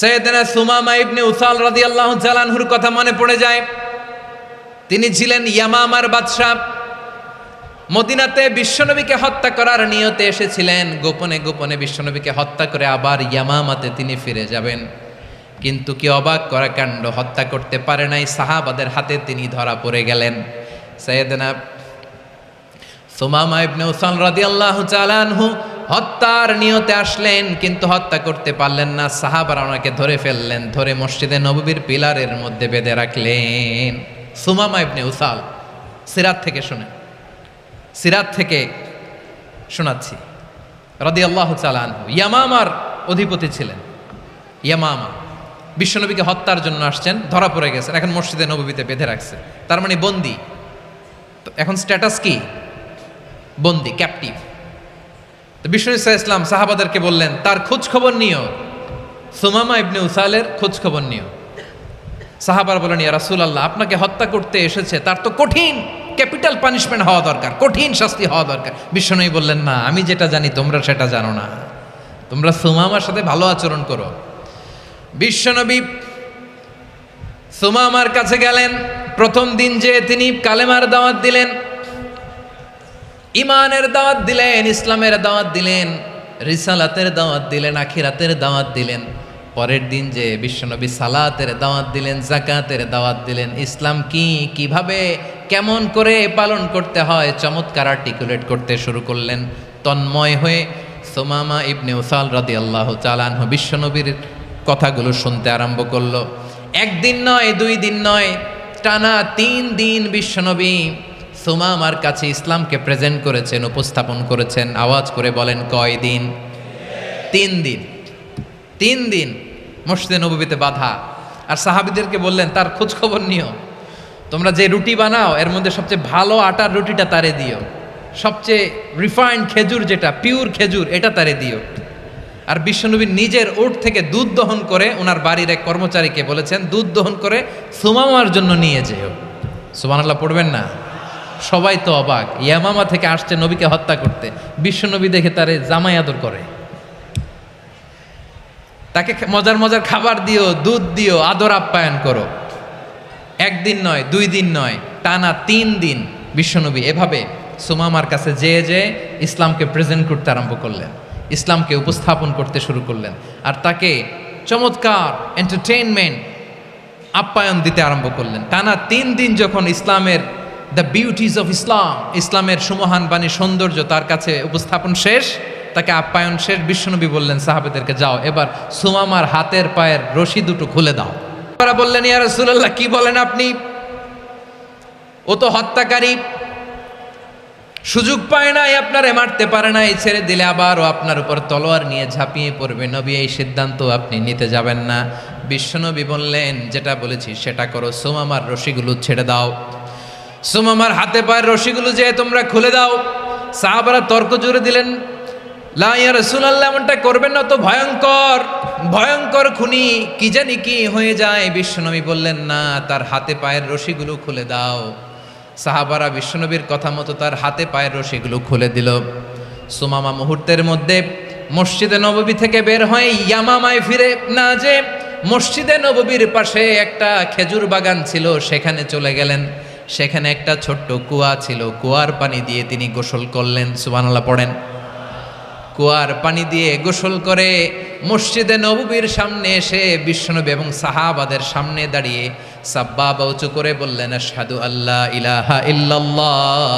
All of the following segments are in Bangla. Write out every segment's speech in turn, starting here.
সাইয়েদনা সুমামা ইবনে উসাল রাদিয়াল্লাহু তাআলা আনহুর কথা মনে পড়ে যায়। তিনি ছিলেন ইয়ামামার বাদশা। মদিনাতে বিশ্বনবীকে হত্যা করার নিয়তে এসেছিলেন। গোপনে গোপনে বিশ্বনবীকে হত্যা করে আবার ইয়ামামাতে তিনি ফিরে যাবেন। কিন্তু কি অবাক করা কাণ্ড, হত্যা করতে পারে নাই, সাহাবাদের হাতে তিনি ধরা পড়ে গেলেন। সাইয়েদনা সুমামা ইবনে উসাল রাদিয়াল্লাহু তাআলা আনহু হত্যার নিয়তে আসলেন, কিন্তু হত্যা করতে পারলেন না। সাহাবারা ওনাকে ধরে ফেললেন, ধরে মসজিদে নববীর পিলারের মধ্যে বেঁধে রাখলেন। সুমামা ইবনে উসাল, সিরাত থেকে শুনে, সিরাত থেকে শোনাচ্ছি, রাদিয়াল্লাহু তাআলা আনহু ইয়ামামার অধিপতি ছিলেন। ইয়ামামা বিশ্বনবীকে হত্যার জন্য আসছেন, ধরা পড়ে গেছেন, এখন মসজিদে নববীতে বেঁধে রাখছে, তার মানে বন্দী। তো এখন স্ট্যাটাস কি? বন্দী, ক্যাপটিভ। তো বিশ্বনবী সাল্লাল্লাহু আলাইহি ওয়াসাল্লাম সাহাবাদেরকে বললেন, তার খোঁজ খবর নিও, সুমামা ইবনে উসালের খোঁজ খবর নিও। সাহাবারা বলেন, ইয়া রাসূলুল্লাহ, আপনাকে হত্যা করতে এসেছে, তার তো কঠিন ক্যাপিটাল পানিশমেন্ট হওয়া দরকার, কঠিন শাস্তি হওয়া দরকার। বিশ্বনবী বললেন, না, আমি যেটা জানি তোমরা সেটা জানো না, তোমরা সুমামার সাথে ভালো আচরণ করো। বিশ্বনবী সুমামার কাছে গেলেন। প্রথম দিন যে তিনি কালেমার দাওয়াত দিলেন, ইমানের দাওয়াত দিলেন, ইসলামের দাওয়াত দিলেন, রিসালাতের দাওয়াত দিলেন, আখিরাতের দাওয়াত দিলেন। পরের দিন যে বিশ্বনবী সালাতের দাওয়াত দিলেন, যাকাতের দাওয়াত দিলেন, ইসলাম কি, কিভাবে, কেমন করে পালন করতে হয় চমৎকার আর্টিকুলেট করতে শুরু করলেন। তন্ময় হয়ে সুমামা ইবনে উসাল রাদিয়াল্লাহু তাআলা আনহু বিশ্বনবীর কথাগুলো শুনতে আরম্ভ করলো। একদিন নয়, 2 দিন নয়, টানা 3 দিন বিশ্বনবী সুমামার কাছে ইসলামকে প্রেজেন্ট করেছেন, উপস্থাপন করেছেন। আওয়াজ করে বলেন, কয় দিন? 3 দিন। 3 দিন মসজিদে নববীতে বাঁধা। আর সাহাবীদেরকে বললেন, তার খোঁজ খবর নিও, তোমরা যে রুটি বানাও এর মধ্যে সবচেয়ে ভালো আটার রুটিটা তারে দিও, সবচেয়ে রিফাইন্ড খেজুর, যেটা পিওর খেজুর, এটা তারে দিও। আর বিশ্বনবী নিজের উট থেকে দুধ দহন করে ওনার বাড়ির এক কর্মচারীকে বলেছেন, দুধ দহন করে সুমামার জন্য নিয়ে যেও। সুবহানাল্লাহ পড়বেন না? সবাই তো অবাক, ইয়ামামা থেকে আসছে নবীকে হত্যা করতে, বিশ্বনবী দেখে তারে জামাই আদর করে, তাকে মজার মজার খাবার দিও, দুধ দিও, আদর আপ্যায়ন করো। 1 দিন নয়, 2 দিন নয়, টানা 3 দিন বিশ্বনবী এভাবে সুমামার কাছে যেয়ে ইসলামকে প্রেজেন্ট করতে আরম্ভ করলেন, ইসলামকে উপস্থাপন করতে শুরু করলেন। আর তাকে চমৎকার এন্টারটেইনমেন্ট, আপ্যায়ন দিতে আরম্ভ করলেন। টানা 3 দিন যখন ইসলামের দ্য বিউটিজ অফ ইসলাম, ইসলামের সুমহান বাণী, সৌন্দর্য তার কাছে উপস্থাপন শেষ, তাকে আপ্যায়ন শেষ, বিশ্বনবী বললেন সাহাবাদেরকে, যাও এবার সুমামার হাতের পায়ের রশি দুটো খুলে দাও। তারা বললেন, ইয়া রাসূলুল্লাহ, কি বলেন আপনি? ও তো হত্যাকারী, সুযোগ পায় নাই, আপনারে মারতে পারে নাই, ছেড়ে দিলে আবার ও আপনার উপর তলোয়ার নিয়ে ঝাঁপিয়ে পড়বে। নবী, এই সিদ্ধান্ত আপনি নিতে যাবেন না। বিশ্বনবী বললেন, যেটা বলেছি সেটা করো, সুমামার রশিগুলো ছেড়ে দাও, সুমামার হাতে পায়ের রশিগুলো যে তোমরা খুলে দাও। সাহাবারা তর্ক জুড়ে দিলেন, লা ইয়া রাসূলুল্লাহ, এমনটা করবেন না, তো ভয়ঙ্কর, ভয়ঙ্কর খুনি, কি জানি কি হয়ে যায়। বিশ্বনবী বললেন, না, তার হাতে পায়ের রশিগুলো খুলে দাও। সাহাবারা বিশ্বনবীর কথা মতো তার হাতে পায়ের রশিগুলো খুলে দিল। সুমামা মুহূর্তের মধ্যে মসজিদে নববী থেকে বের হয়ে ইয়ামামায় ফিরে না যে মসজিদে নববীর পাশে একটা খেজুর বাগান ছিল, সেখানে চলে গেলেন। সেখানে একটা ছোট্ট কুয়া ছিল, কুয়ার পানি দিয়ে তিনি গোসল করলেন। সুবহানাল্লাহ পড়েন। কুয়ার পানি দিয়ে গোসল করে মসজিদে নববীর সামনে এসে বিশ্বনবী এবং সাহাবাদের সামনে দাঁড়িয়ে সাব্বাবা উঁচু করে বললেন, আশহাদু আল্লা ইলাহা ইল্লাল্লাহ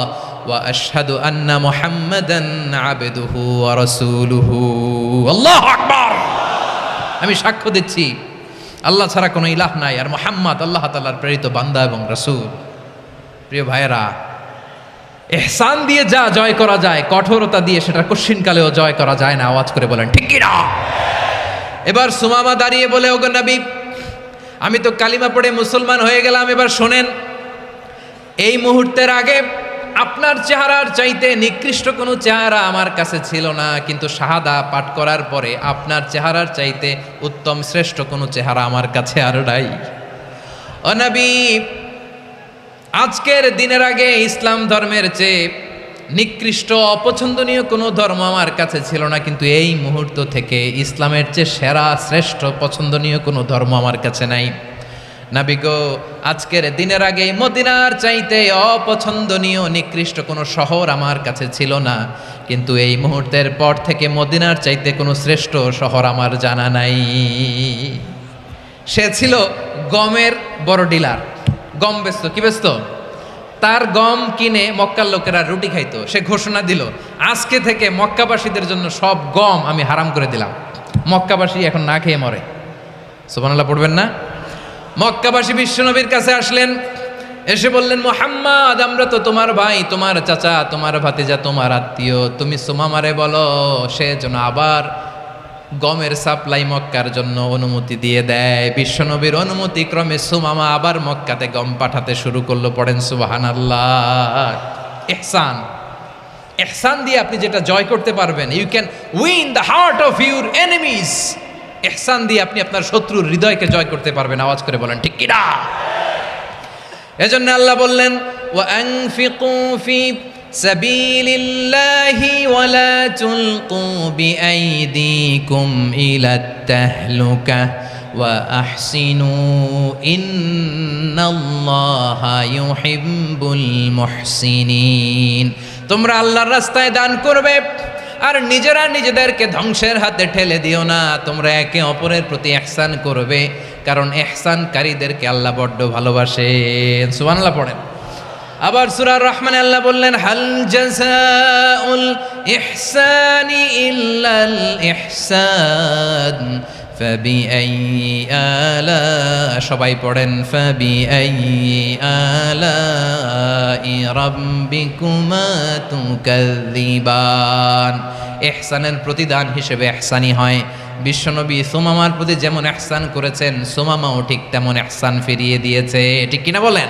ওয়া আশহাদু আন্না মুহাম্মাদান আবদুহু ওয়া রাসূলুহু। আল্লাহু আকবার। আমি সাক্ষ্য দিচ্ছি আল্লাহ ছাড়া কোনো ইলাহ নাই, আর মুহাম্মদ আল্লাহ তাআলার প্রেরিত বান্দা এবং রাসূল। প্রিয় ভাইয়েরা, ইহসান দিয়ে যা জয় করা যায়, কঠোরতা দিয়ে সেটা কঠিনকালেও জয় করা যায় না। আওয়াজ করে বলেন, ঠিক কি না? এবার সুমামা দাঁড়িয়ে বলে, ওগো নবী, আমি তো কালিমা পড়ে মুসলমান হয়ে গেলাম, এবার শোনেন, এই মুহূর্তের আগে আপনার চেহারার চাইতে নিকৃষ্ট কোনো চেহারা আমার কাছে ছিল না, কিন্তু শাহাদা পাঠ করার পরে আপনার চেহারার চাইতে উত্তম শ্রেষ্ঠ কোনো চেহারা আমার কাছে আর নাই। ও নবী, আজকের দিনের আগে ইসলাম ধর্মের চেয়ে নিকৃষ্ট অপছন্দনীয় কোনো ধর্ম আমার কাছে ছিল না, কিন্তু এই মুহূর্ত থেকে ইসলামের চেয়ে সেরা শ্রেষ্ঠ পছন্দনীয় কোনো ধর্ম আমার কাছে নাই। নবী গো, আজকের দিনের আগে মদিনার চাইতে অপছন্দনীয় নিকৃষ্ট কোনো শহর আমার কাছে ছিল না, কিন্তু এই মুহূর্তের পর থেকে মদিনার চাইতে কোনো শ্রেষ্ঠ শহর আমার জানা নাই। সে ছিল গমের বড় ডিলার, গম বেচত। কি বেচত? তার গম কিনে মক্কার লোকেরা রুটি খাইতো। সে ঘোষণা দিল, আজকে থেকে মক্কাবাসীদের জন্য সব গম আমি হারাম করে দিলাম, মক্কাবাসী এখন না খেয়ে মরে। সুবহানাল্লাহ পড়বেন না? মক্কাবাসী বিশ্বনবীর কাছে আসলেন, এসে বললেন, মুহাম্মদ, আমরা তো তোমার ভাই, তোমার চাচা, তোমার ভাতিজা, তোমার আত্মীয়, তুমি সুমামারে বলো সে যেন আবার গমের সাপ্লাই মক্কার জন্য অনুমতি দিয়ে দেয়। বিশ্বনবীর অনুমতি ক্রমে সুমামা আবার মক্কাতে গম পাঠাতে শুরু করলো। পড়েন সুবহানাল্লাহ। ইহসান, ইহসান দিয়ে আপনি যেটা জয় করতে পারবেন, you can win the heart of your enemies. ইহসান দিয়ে আপনি আপনার শত্রুর হৃদয়কে জয় করতে পারবেন। আওয়াজ করে বলেন ঠিক কিনা? এজন্য আল্লাহ বললেন, ওয়া আনফিকু ফি সাবিলিল্লাহি ওয়া লা তুলকু বিআইদিকুম ইলাত তাহলুকা ওয়া আহসিনু ইন্নাল্লাহা ইউহিব্বুল মুহসিনিন। তোমরা আল্লাহর রাস্তায় দান করবে আর নিজেরা নিজেদেরকে ধ্বংসের হাতে ঠেলে দিও না। তোমরা একে অপরের প্রতি ইহসান করবে, কারণ ইহসানকারীদেরকে আল্লাহ বড্ড ভালোবাসেন। সুবহানাল্লাহ পড়েন। আবার সূরা রহমানে আল্লাহ বললেন, হাল জাযাউল ইহসানি ইল্লাল ইহসান ফাবিআইয়ি আলা, সবাই পড়েন, ফাবিআইয়ি আলাই রাব্বিকুমা তুকাযযিবান। ইহসানের প্রতিদান হিসেবে ইহসানি হয়। বিশ্বনবী সুমামার প্রতি যেমন ইহসান করেছেন, সুমামাও ঠিক তেমন ইহসান ফিরিয়ে দিয়েছে। ঠিক কিনা বলেন?